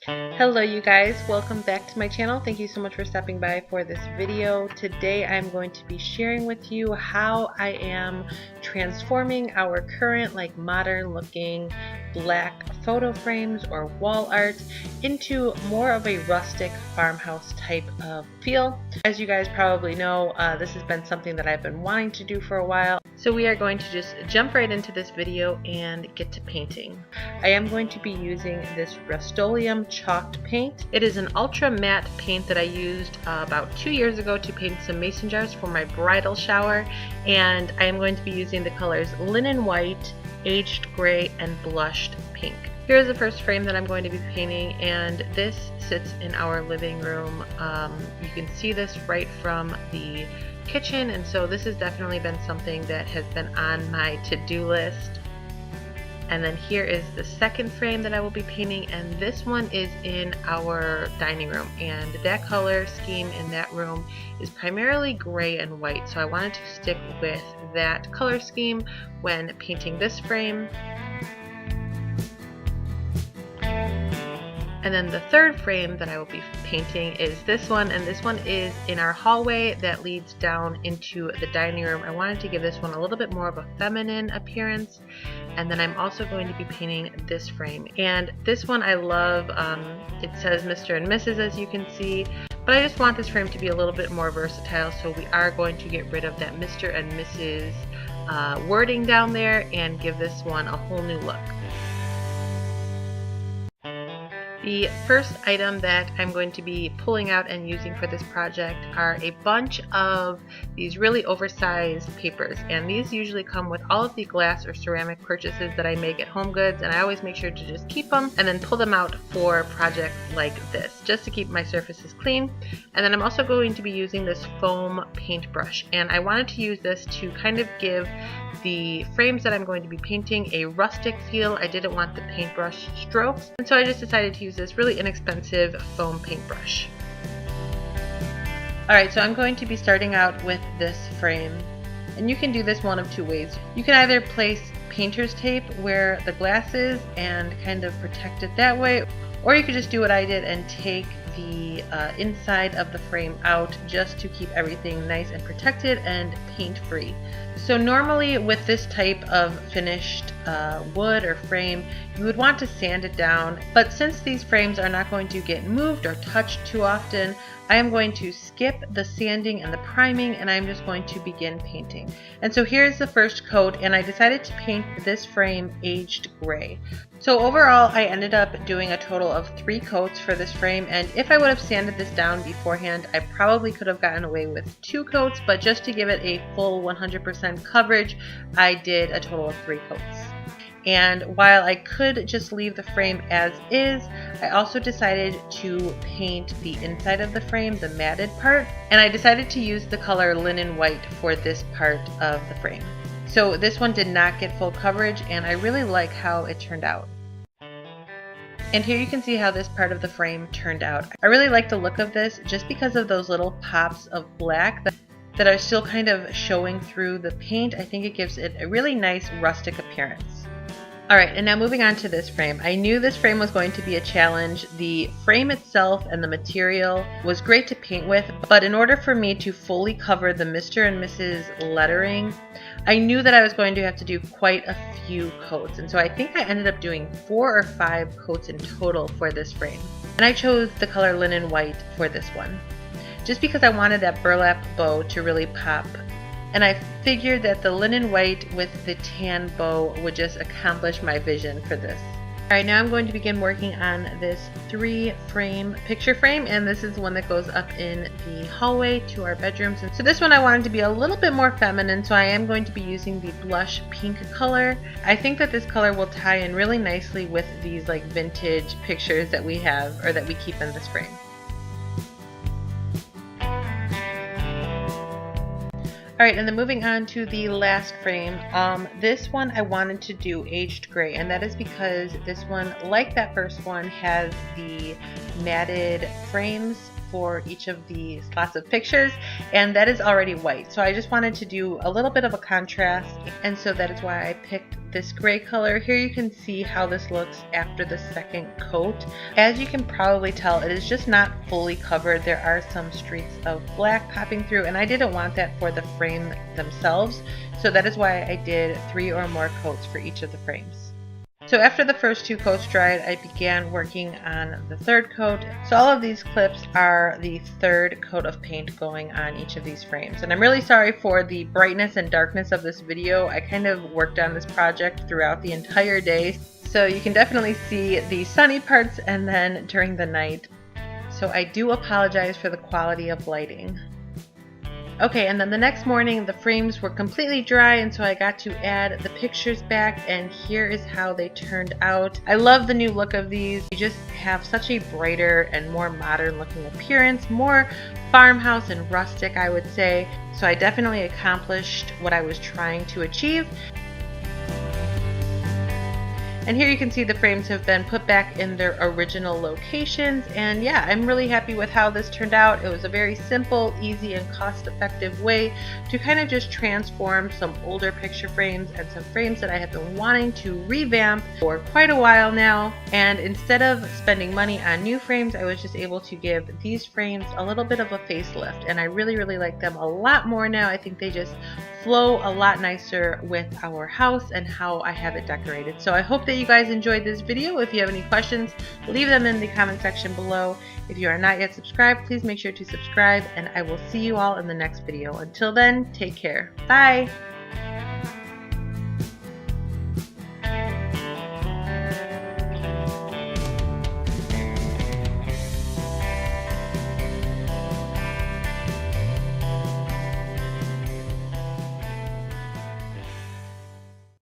Hello you guys, welcome back to my channel. Thank you so much for stopping by for this video. Today I'm going to be sharing with you how I am transforming our current modern looking black photo frames or wall art into more of a rustic farmhouse type of feel. As you guys probably know, this has been something that I've been wanting to do for a while. So we are going to just jump right into this video and get to painting. I am going to be using this Rust-Oleum chalked paint. It is an ultra matte paint that I used about 2 years ago to paint some mason jars for my bridal shower, and I am going to be using the colors Linen White, Aged Gray, and Blushed Pink. Here's the first frame that I'm going to be painting, and this sits in our living room. You can see this right from the kitchen, and so this has definitely been something that has been on my to-do list. And then here is the second frame that I will be painting, and this one is in our dining room, and that color scheme in that room is primarily gray and white, so I wanted to stick with that color scheme when painting this frame. And then the third frame that I will be painting is this one, and this one is in our hallway that leads down into the dining room. I wanted to give this one a little bit more of a feminine appearance. And then I'm also going to be painting this frame. And this one I love. It says Mr. and Mrs. as you can see, but I just want this frame to be a little bit more versatile, so we are going to get rid of that Mr. and Mrs. Wording down there and give this one a whole new look. The first item that I'm going to be pulling out and using for this project are a bunch of these really oversized papers, and these usually come with all of the glass or ceramic purchases that I make at Home Goods, and I always make sure to just keep them and then pull them out for projects like this just to keep my surfaces clean. And then I'm also going to be using this foam paintbrush, and I wanted to use this to kind of give the frames that I'm going to be painting a rustic feel. I didn't want the paintbrush strokes, and so I just decided to use this really inexpensive foam paintbrush. Alright, so I'm going to be starting out with this frame, and you can do this one of two ways. You can either place painter's tape where the glass is and kind of protect it that way, or you could just do what I did and take the inside of the frame out just to keep everything nice and protected and paint free. So normally with this type of finished wood or frame, you would want to sand it down, but since these frames are not going to get moved or touched too often, I am going to skip the sanding and the priming, and I'm just going to begin painting. And so here's the first coat, and I decided to paint this frame aged gray. So overall I ended up doing a total of 3 coats for this frame, and if I would have sanded this down beforehand, I probably could have gotten away with 2 coats, but just to give it a full 100% coverage, I did a total of 3 coats. And while I could just leave the frame as is, I also decided to paint the inside of the frame, the matted part, and I decided to use the color Linen White for this part of the frame. So this one did not get full coverage, and I really like how it turned out. And here you can see how this part of the frame turned out. I really like the look of this just because of those little pops of black that are still kind of showing through the paint. I think it gives it a really nice rustic appearance. Alright, and now moving on to this frame. I knew this frame was going to be a challenge. The frame itself and the material was great to paint with, but in order for me to fully cover the Mr. and Mrs. lettering, I knew that I was going to have to do quite a few coats, and so I think I ended up doing 4 or 5 coats in total for this frame. And I chose the color Linen White for this one, just because I wanted that burlap bow to really pop. And I figured that the linen white with the tan bow would just accomplish my vision for this. Alright, now I'm going to begin working on this 3-frame picture frame, and this is the one that goes up in the hallway to our bedrooms. And so this one I wanted to be a little bit more feminine, so I am going to be using the blush pink color. I think that this color will tie in really nicely with these vintage pictures that we have, or that we keep in this frame. Alright, and then moving on to the last frame, this one I wanted to do aged gray, and that is because this one, like that first one, has the matted frames for each of the slots of pictures, and that is already white. So I just wanted to do a little bit of a contrast, and so that is why I picked this gray color. Here you can see how this looks after the second coat. As you can probably tell, it is just not fully covered. There are some streaks of black popping through, and I didn't want that for the frame themselves, so that is why I did 3 or more coats for each of the frames. So after the first 2 coats dried, I began working on the third coat. So all of these clips are the third coat of paint going on each of these frames. And I'm really sorry for the brightness and darkness of this video. I kind of worked on this project throughout the entire day. So you can definitely see the sunny parts and then during the night. So I do apologize for the quality of lighting. Okay, and then the next morning the frames were completely dry, and so I got to add the pictures back, and here is how they turned out. I love the new look of these. You just have such a brighter and more modern looking appearance, more farmhouse and rustic, I would say. So I definitely accomplished what I was trying to achieve. And here you can see the frames have been put back in their original locations, and yeah, I'm really happy with how this turned out. It was a very simple, easy, and cost-effective way to kind of just transform some older picture frames and some frames that I have been wanting to revamp for quite a while now. And instead of spending money on new frames, I was just able to give these frames a little bit of a facelift, and I really like them a lot more now. I think they just flow a lot nicer with our house and how I have it decorated. So I hope that you guys enjoyed this video. If you have any questions, leave them in the comment section below. If you are not yet subscribed, please make sure to subscribe, and I will see you all in the next video. Until then, take care. Bye!